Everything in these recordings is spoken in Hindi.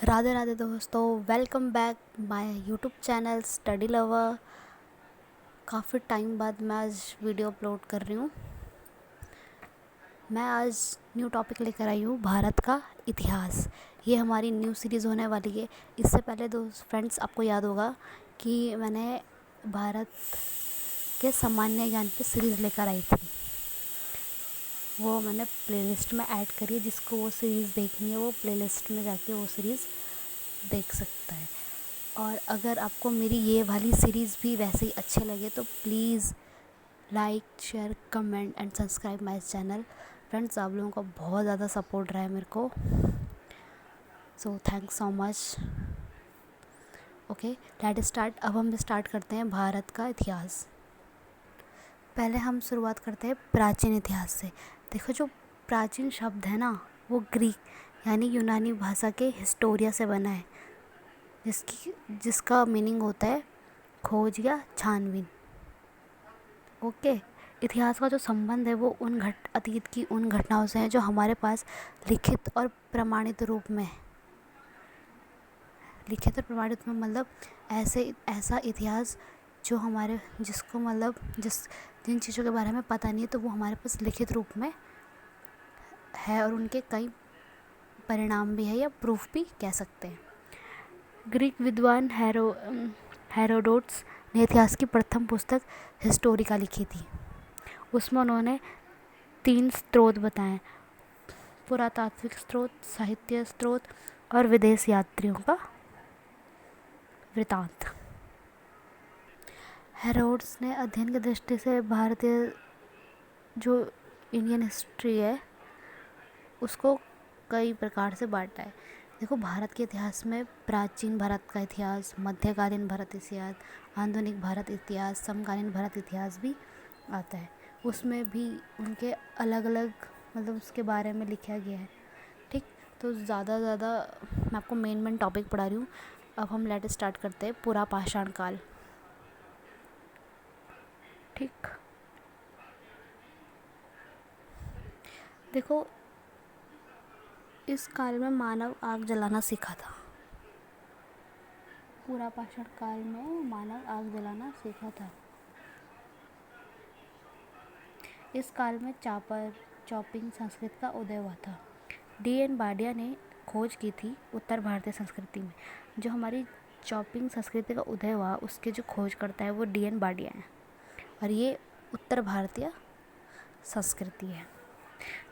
राधे राधे दोस्तों, welcome back my YouTube channel study lover. काफ़ी टाइम बाद मैं आज वीडियो अपलोड कर रही हूँ। मैं आज न्यू टॉपिक लेकर आई हूँ, भारत का इतिहास। ये हमारी न्यू सीरीज़ होने वाली है। इससे पहले दोस्त फ्रेंड्स, आपको याद होगा कि मैंने भारत के सामान्य ज्ञान की सीरीज़ लेकर आई थी। वो मैंने प्लेलिस्ट में ऐड करी है। जिसको वो सीरीज़ देखनी है वो प्लेलिस्ट में जाके वो सीरीज़ देख सकता है। और अगर आपको मेरी ये वाली सीरीज़ भी वैसे ही अच्छे लगे तो please like, share, comment and subscribe my channel. Friends, आप लोगों का बहुत ज़्यादा सपोर्ट रहा है मेरे को, so thanks so much. Okay, let start. अब हम स्टार्ट करते हैं भारत का इतिहास। पहले हम शुरुआत करते हैं प्राचीन इतिहास से। देखो, जो प्राचीन शब्द है ना, वो ग्रीक यानी यूनानी भाषा के हिस्टोरिया से बना है, जिसका मीनिंग होता है खोज या छानबीन। ओके, इतिहास का जो संबंध है वो अतीत की उन घटनाओं से है जो हमारे पास लिखित और प्रमाणित रूप में है। लिखित और प्रमाणित में मतलब ऐसा इतिहास जो जिसको जिन चीज़ों के बारे में पता नहीं है, तो वो हमारे पास लिखित रूप में है और उनके कई परिणाम भी है या प्रूफ भी कह सकते हैं। ग्रीक विद्वान हेरोडोट्स ने इतिहास की प्रथम पुस्तक हिस्टोरिका लिखी थी। उसमें उन्होंने 3 स्रोत बताए: पुरातात्विक स्रोत, साहित्य स्रोत और विदेश यात्रियों का वृतांत। हेरोड्स ने अध्ययन की दृष्टि से भारतीय जो इंडियन हिस्ट्री है उसको कई प्रकार से बांटा है। देखो, भारत के इतिहास में प्राचीन भारत का इतिहास, मध्यकालीन भारत इतिहास, आधुनिक भारत इतिहास, समकालीन भारत इतिहास भी आता है। उसमें भी उनके अलग अलग उसके बारे में लिखा गया है। ठीक, तो ज़्यादा मैं आपको मेन टॉपिक पढ़ा रही हूँ। अब हम लेट स्टार्ट करते हैं पूरा पाषाण काल। ठीक, देखो, इस काल में मानव आग जलाना सीखा था। पूरा पाषाण काल में मानव आग जलाना सीखा था। इस काल में चॉपिंग संस्कृति का उदय हुआ था। D.N. बाडिया ने खोज की थी उत्तर भारतीय संस्कृति में। जो हमारी चॉपिंग संस्कृति का उदय हुआ, उसके जो खोज करता है वो D.N. बाडिया है, और ये उत्तर भारतीय संस्कृति है।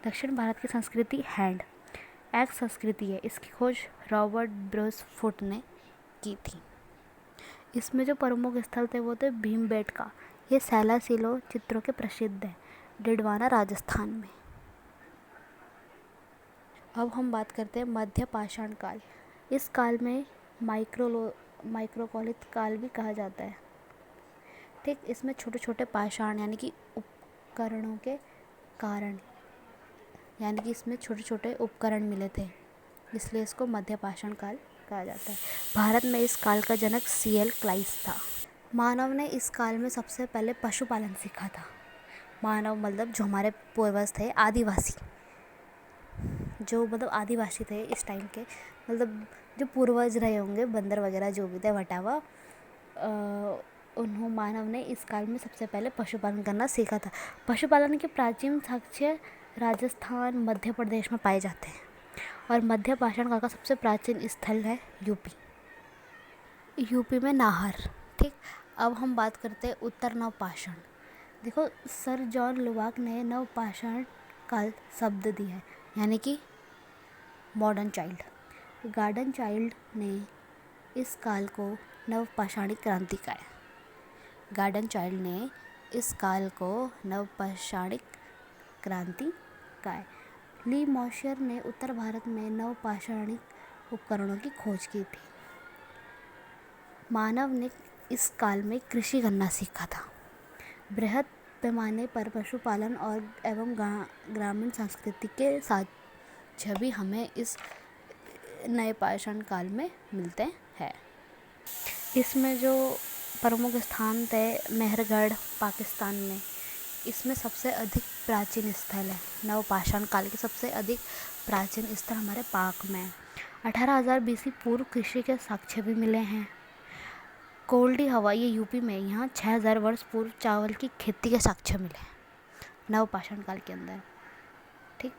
दक्षिण भारत की संस्कृति हैंड एक्स संस्कृति है। इसकी खोज रॉबर्ट ब्रूस फुट ने की थी। इसमें जो प्रमुख स्थल थे वो थे भीमबेटका, ये सैलासिलो चित्रों के प्रसिद्ध है, डिडवाना राजस्थान में। अब हम बात करते हैं मध्य पाषाण काल। इस काल में माइक्रोकोलिथ काल भी कहा जाता है। ठीक, इसमें छोटे छोटे पाषाण यानी कि उपकरणों के कारण यानी कि इसमें छोटे छोटे उपकरण मिले थे, इसलिए इसको मध्य पाषाण काल कहा जाता है। भारत में इस काल का जनक C.L. क्लाइस था। मानव ने इस काल में सबसे पहले पशुपालन सीखा था। मानव मतलब जो हमारे पूर्वज थे, आदिवासी, जो आदिवासी थे इस टाइम के, जो पूर्वज रहे होंगे, बंदर वगैरह जो भी थे, वटावा, मानव ने इस काल में सबसे पहले पशुपालन करना सीखा था। पशुपालन के प्राचीन साक्ष्य राजस्थान, मध्य प्रदेश में पाए जाते हैं, और मध्य पाषाण काल का सबसे प्राचीन स्थल है यूपी में नाहर। ठीक, अब हम बात करते हैं उत्तर नवपाषाण। देखो, सर जॉन लुबाक ने नवपाषाण काल शब्द दिया है, यानी कि मॉडर्न चाइल्ड। गार्डन चाइल्ड ने इस काल को नवपाषाणिक क्रांति कहा है। गार्डन चाइल्ड ने इस काल को नवपाषाणिक क्रांति कहा है। ली मॉशर ने उत्तर भारत में नवपाषाणिक उपकरणों की खोज की थी। मानव ने इस काल में कृषि करना सीखा था। बृहद पैमाने पर पशुपालन और एवं ग्रामीण संस्कृति के साथ छवि हमें इस नए पाषाण काल में मिलते हैं। इसमें जो प्रमुख स्थान थे, मेहरगढ़ पाकिस्तान में, इसमें सबसे अधिक प्राचीन स्थल है। नवपाषाण काल के सबसे अधिक प्राचीन स्थल हमारे पाक में है। 18,000 BC पूर्व कृषि के साक्ष्य भी मिले हैं। कोल्डी हवा, ये यूपी में, यहाँ 6,000 वर्ष पूर्व चावल की खेती के साक्ष्य मिले हैं नवपाषाण काल के अंदर। ठीक,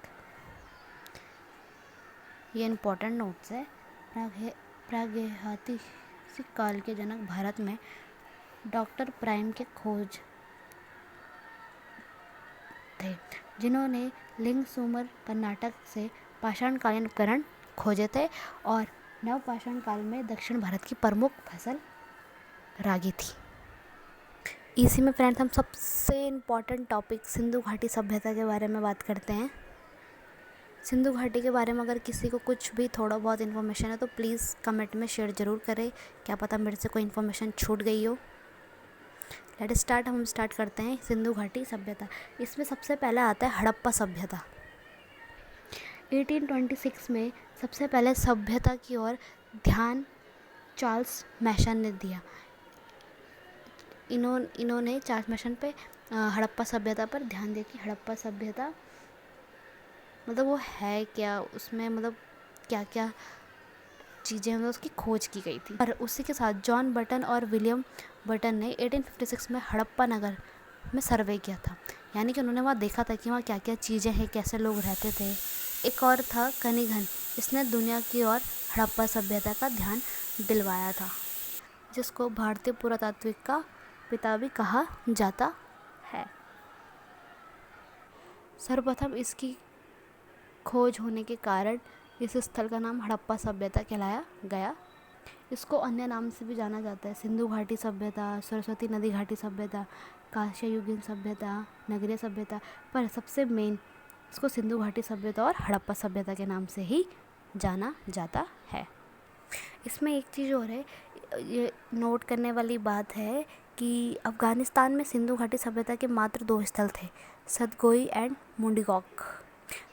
ये इम्पोर्टेंट नोट्स है। प्रागैतिहासिक काल के जनक भारत में डॉक्टर प्राइम के खोज थे, जिन्होंने लिंग सुमर कर्नाटक से पाषाणकालीन उपकरण खोजे थे और नवपाषाण काल में दक्षिण भारत की प्रमुख फसल रागी थी। इसी में फ्रेंड्स हम सबसे इम्पॉर्टेंट टॉपिक सिंधु घाटी सभ्यता के बारे में बात करते हैं। सिंधु घाटी के बारे में अगर किसी को कुछ भी थोड़ा बहुत इन्फॉर्मेशन है तो प्लीज़ कमेंट में शेयर ज़रूर करें, क्या पता मेरे से कोई इन्फॉर्मेशन छूट गई हो। लेट स्टार्ट, हम स्टार्ट करते हैं सिंधु घाटी सभ्यता। इसमें सबसे पहले आता है हड़प्पा सभ्यता। 1826 में सबसे पहले सभ्यता की ओर ध्यान चार्ल्स मैसन ने दिया। इन्होंने चार्ल्स मैसन पे हड़प्पा सभ्यता पर ध्यान दिया कि हड़प्पा सभ्यता मतलब वो है क्या, उसमें मतलब क्या क्या चीज़ें मतलब उसकी खोज की गई थी। और उसी के साथ जॉन बटन और विलियम बटन ने 1856 में हड़प्पा नगर में सर्वे किया था, यानी कि उन्होंने वहाँ देखा था कि वहाँ क्या क्या चीज़ें हैं, कैसे लोग रहते थे। एक और था कनिघन, इसने दुनिया की ओर हड़प्पा सभ्यता का ध्यान दिलवाया था, जिसको भारतीय पुरातात्विक का पिता भी कहा जाता है। सर्वप्रथम इसकी खोज होने के कारण इस स्थल का नाम हड़प्पा सभ्यता कहलाया गया। इसको अन्य नाम से भी जाना जाता है, सिंधु घाटी सभ्यता, सरस्वती नदी घाटी सभ्यता, कांस्ययुगीन सभ्यता, नगरीय सभ्यता, पर सबसे मेन इसको सिंधु घाटी सभ्यता और हड़प्पा सभ्यता के नाम से ही जाना जाता है। इसमें एक चीज़ और है, ये नोट करने वाली बात है कि अफ़गानिस्तान में सिंधु घाटी सभ्यता के मात्र 2 स्थल थे, सतगोई एंड मुंडीगौक।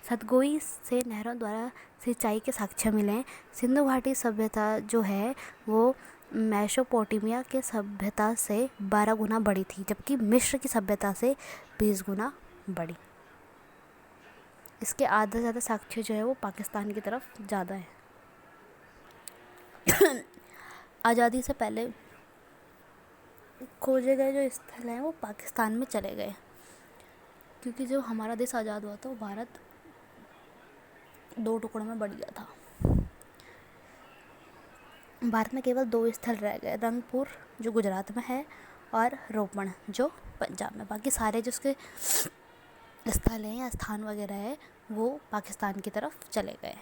सतगोई से नहरों द्वारा सिंचाई के साक्ष्य मिले हैं। सिंधु घाटी सभ्यता जो है वो मेसोपोटामिया के सभ्यता से 12 गुना बड़ी थी, जबकि मिस्र की सभ्यता से 20 गुना बड़ी। इसके आधा से ज़्यादा साक्ष्य जो है वो पाकिस्तान की तरफ ज़्यादा है। आज़ादी से पहले खोजे गए जो स्थल हैं वो पाकिस्तान में चले गए, क्योंकि जब हमारा देश आज़ाद हुआ था वो भारत 2 टुकड़ों में बढ़ गया था। भारत में केवल 2 स्थल रह गए, रंगपुर जो गुजरात में है और रोपण जो पंजाब में। बाकी सारे जो उसके स्थल हैं या स्थान वगैरह है वो पाकिस्तान की तरफ चले गए।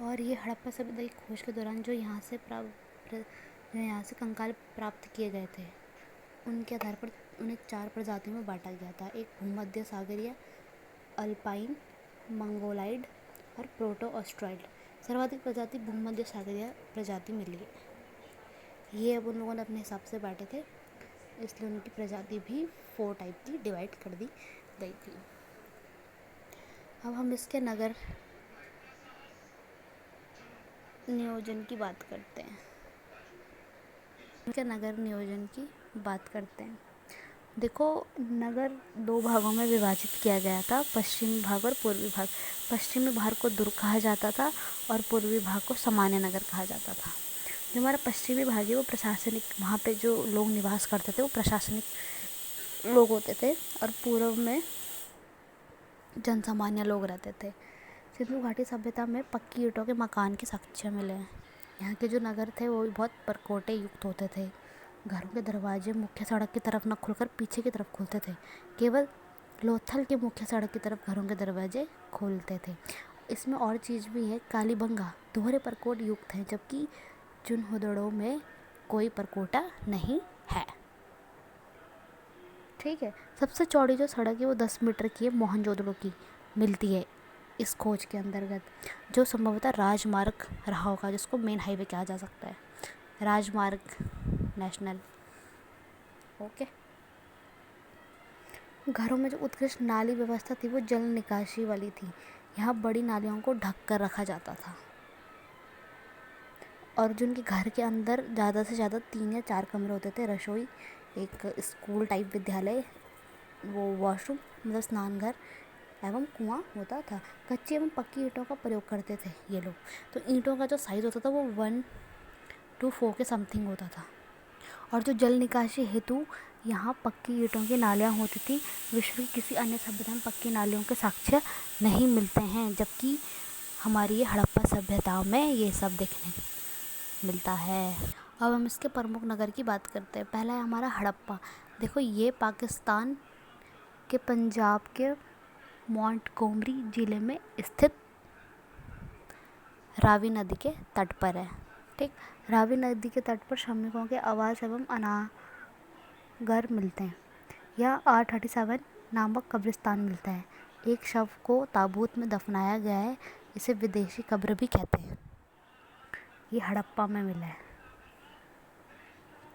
और ये हड़प्पा सभ्यता की खोज के दौरान जो यहाँ से कंकाल प्राप्त किए गए थे, उनके आधार पर उन्हें 4 प्रजातियों में बांटा गया था। एक भूमध्य सागरीय, अल्पाइन, मंगोलाइड और प्रोटो ऑस्ट्रॉइड। सर्वाधिक प्रजाति भूमध्य सागरीय प्रजाति मिली है। ये अब उन लोगों ने अपने हिसाब से बांटे थे, इसलिए उनकी प्रजाति भी 4 टाइप की डिवाइड कर दी गई थी। अब हम इसके नगर नियोजन की बात करते हैं। देखो, नगर 2 भागों में विभाजित किया गया था, पश्चिमी भाग और पूर्वी भाग। पश्चिमी भाग को दुर्ग कहा जाता था और पूर्वी भाग को सामान्य नगर कहा जाता था। जो हमारा पश्चिमी भाग है वो प्रशासनिक, वहाँ पे जो लोग निवास करते थे वो प्रशासनिक लोग होते थे, और पूर्व में जनसामान्य लोग रहते थे। सिंधु घाटी सभ्यता में पक्की ईंटों के मकान के साक्ष्य मिले हैं। यहाँ के जो नगर थे वो भी बहुत परकोटे युक्त होते थे। घरों के दरवाजे मुख्य सड़क की तरफ न खुलकर पीछे की तरफ खुलते थे, केवल लोथल के मुख्य सड़क की तरफ घरों के दरवाजे खुलते थे। इसमें और चीज़ भी है, कालीबंगा दोहरे परकोट युक्त हैं, जबकि चुनहुदड़ों में कोई परकोटा नहीं है। ठीक है, सबसे चौड़ी जो सड़क है वो 10 मीटर की है, मोहनजोदड़ो की मिलती है इस खोज के अंतर्गत, जो संभवतः राजमार्ग रहा होगा, जिसको मेन हाईवे कहा जा सकता है, राजमार्ग नेशनल। ओके, घरों में जो उत्कृष्ट नाली व्यवस्था थी वो जल निकासी वाली थी। यहाँ बड़ी नालियों को ढक कर रखा जाता था, और जो उनके घर के अंदर ज़्यादा से ज़्यादा 3 या 4 कमरे होते थे, रसोई, एक स्कूल टाइप विद्यालय, वो वॉशरूम मतलब स्नान घर, एवं कुआं होता था। कच्ची एवं पक्की ईंटों का प्रयोग करते थे ये लोग। तो ईंटों का जो साइज़ होता था वो 1 to 4 के समथिंग होता था। और जो जल निकासी हेतु यहाँ पक्की ईंटों की नालियाँ होती थी। विश्व की किसी अन्य सभ्यता में पक्की नालियों के साक्ष्य नहीं मिलते हैं, जबकि हमारी ये हड़प्पा सभ्यताओं में ये सब देखने मिलता है। अब हम इसके प्रमुख नगर की बात करते हैं। पहला है हमारा हड़प्पा। देखो ये पाकिस्तान के पंजाब के मोंटगोमरी ज़िले में स्थित रावी नदी के तट पर है। ठीक, रावी नदी के तट पर श्रमिकों के आवास एवं अनागर मिलते हैं। यहाँ R37 नामक कब्रिस्तान मिलता है। एक शव को ताबूत में दफनाया गया है। इसे विदेशी कब्र भी कहते हैं। ये हड़प्पा में मिला है।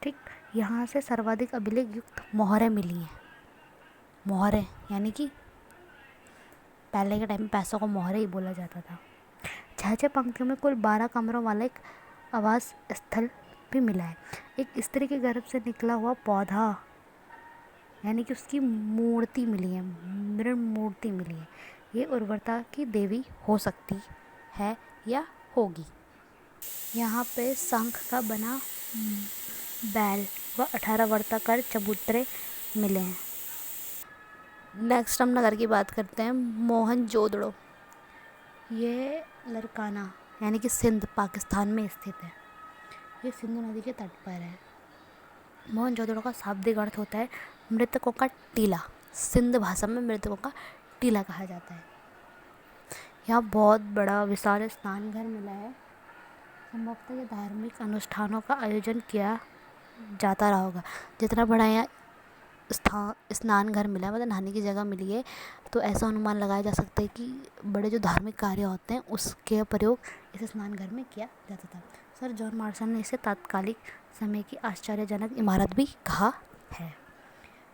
ठीक, यहाँ से सर्वाधिक अभिलेख युक्त मोहरें मिली हैं। मोहरें यानी कि पहले के टाइम में पैसों को मोहरे ही बोला जाता था। 6 पंक्तियों में कुल 12 कमरों वाला एक आवास स्थल भी मिला है। एक स्त्री के गर्भ से निकला हुआ पौधा यानी कि उसकी मूर्ति मिली है, मृण मूर्ति मिली है। ये उर्वरता की देवी हो सकती है या होगी। यहाँ पे शंख का बना बैल व 18 वर्ताकार चबूतरे मिले हैं। नेक्स्ट हम नगर की बात करते हैं, मोहनजोदड़ो। ये लरकाना यानी कि सिंध पाकिस्तान में स्थित है। ये सिंधु नदी के तट पर है। मोहनजोदड़ो का शाब्दिक अर्थ होता है मृतकों का टीला। सिंध भाषा में मृतकों का टीला कहा जाता है। यहाँ बहुत बड़ा विशाल स्नान घर मिला है। संभवतः ये धार्मिक अनुष्ठानों का आयोजन किया जाता रहा होगा। जितना बड़ा यहाँ स्नान घर मिला है, मतलब नहाने की जगह मिली है, तो ऐसा अनुमान लगाया जा सकता है कि बड़े जो धार्मिक कार्य होते हैं उसके प्रयोग इस स्नान घर में किया जाता था। सर जॉन मार्शल ने इसे तात्कालिक समय की आश्चर्यजनक इमारत भी कहा है।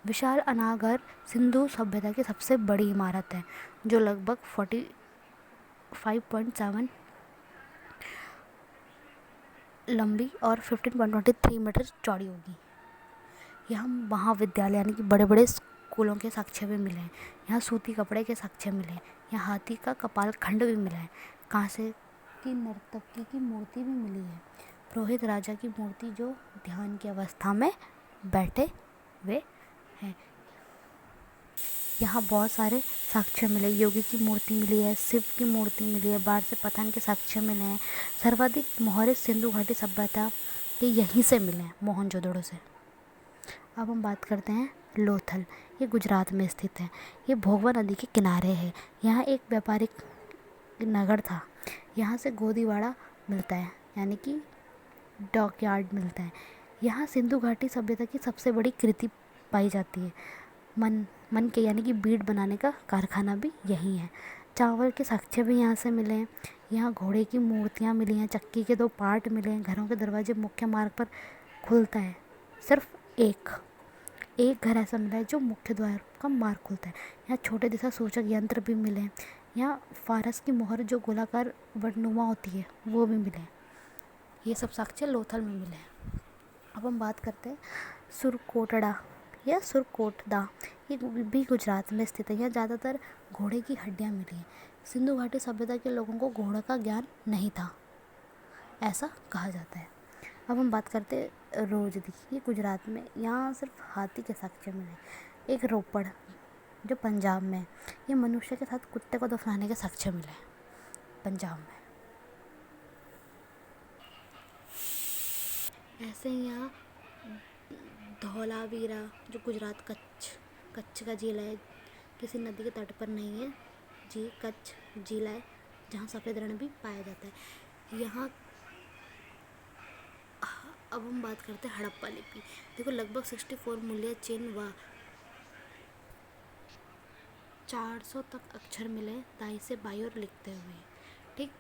विशाल अनागर सिंधु सभ्यता की सबसे बड़ी इमारत है, जो लगभग 45.7 लंबी और 15.23 मीटर चौड़ी होगी। यहाँ महाविद्यालय यानी कि बड़े बड़े स्कूलों के साक्ष्य भी मिले हैं। यहाँ सूती कपड़े के साक्ष्य मिले हैं। यहाँ हाथी का कपाल खंड भी मिला है। कांसे की नर्तकी की मूर्ति भी मिली है। पुरोहित राजा की मूर्ति जो ध्यान की अवस्था में बैठे हुए हैं। यहाँ बहुत सारे साक्ष्य मिले। योगी की मूर्ति मिली है, शिव की मूर्ति मिली है, बाढ़ से पतन के साक्ष्य मिले हैं। सर्वाधिक मोहरे सिंधु घाटी सभ्यता के यहीं से मिले हैं, मोहनजोदड़ो से। अब हम बात करते हैं लोथल। ये गुजरात में स्थित है। ये भोगवा नदी के किनारे है। यहाँ एक व्यापारिक नगर था। यहाँ से गोदीवाड़ा मिलता है यानी कि डॉकयार्ड मिलता है। यहाँ सिंधु घाटी सभ्यता की सबसे बड़ी कृति पाई जाती है। मन के यानी कि बीट बनाने का कारखाना भी यही है। चावल के साक्ष्य भी यहाँ से मिले हैं। यहाँ घोड़े की मूर्तियाँ मिली हैं। चक्की के 2 पार्ट मिले हैं। घरों के दरवाजे मुख्य मार्ग पर खुलता है। सिर्फ एक घर ऐसा मिला है जो मुख्य द्वार का मार्ग खुलता है। यहाँ छोटे दिशा सूचक यंत्र भी मिले हैं। यहाँ फारस की मोहर जो गोलाकार वटनुमा होती है वो भी मिले हैं। ये सब साक्ष्य लोथल में मिले हैं। अब हम बात करते हैं सुरकोटड़ा या सुरकोटदा। ये भी गुजरात में स्थित है। यहाँ ज़्यादातर घोड़े की हड्डियाँ मिली हैं। सिंधु घाटी सभ्यता के लोगों को घोड़े का ज्ञान नहीं था, ऐसा कहा जाता है। अब हम बात करते हैं रोजदी। ये गुजरात में, यहाँ सिर्फ हाथी के साक्ष्य मिले। एक रोपड़ जो पंजाब में, ये मनुष्य के साथ कुत्ते को दफनाने के साक्ष्य मिले पंजाब में। ऐसे ही यहाँ धौलावीरा जो गुजरात कच्छ का जिला है, किसी नदी के तट पर नहीं है जी, कच्छ जिला है जहाँ सफ़ेद रण भी पाया जाता है। यहाँ अब हम बात करते हैं हड़प्पा लिपि। देखो लगभग 64 मूल्य चिन्ह व 400 तक अक्षर मिले दाई से बाई और लिखते हुए। ठीक,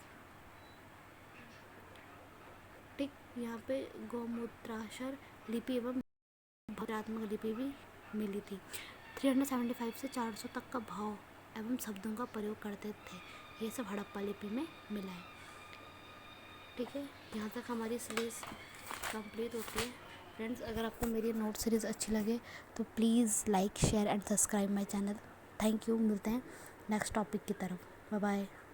यहाँ पे गौमूत्राक्षर लिपि एवं भावात्मक लिपि भी मिली थी। 375 से 400 तक का भाव एवं शब्दों का प्रयोग करते थे। ये सब हड़प्पा लिपि में मिला है। ठीक है, यहाँ तक हमारी सीरीज़ कंप्लीट होती है। फ्रेंड्स, अगर आपको मेरी नोट सीरीज़ अच्छी लगे तो please like, share and subscribe my channel. Thank you. मिलते हैं नेक्स्ट टॉपिक की तरफ। Bye bye.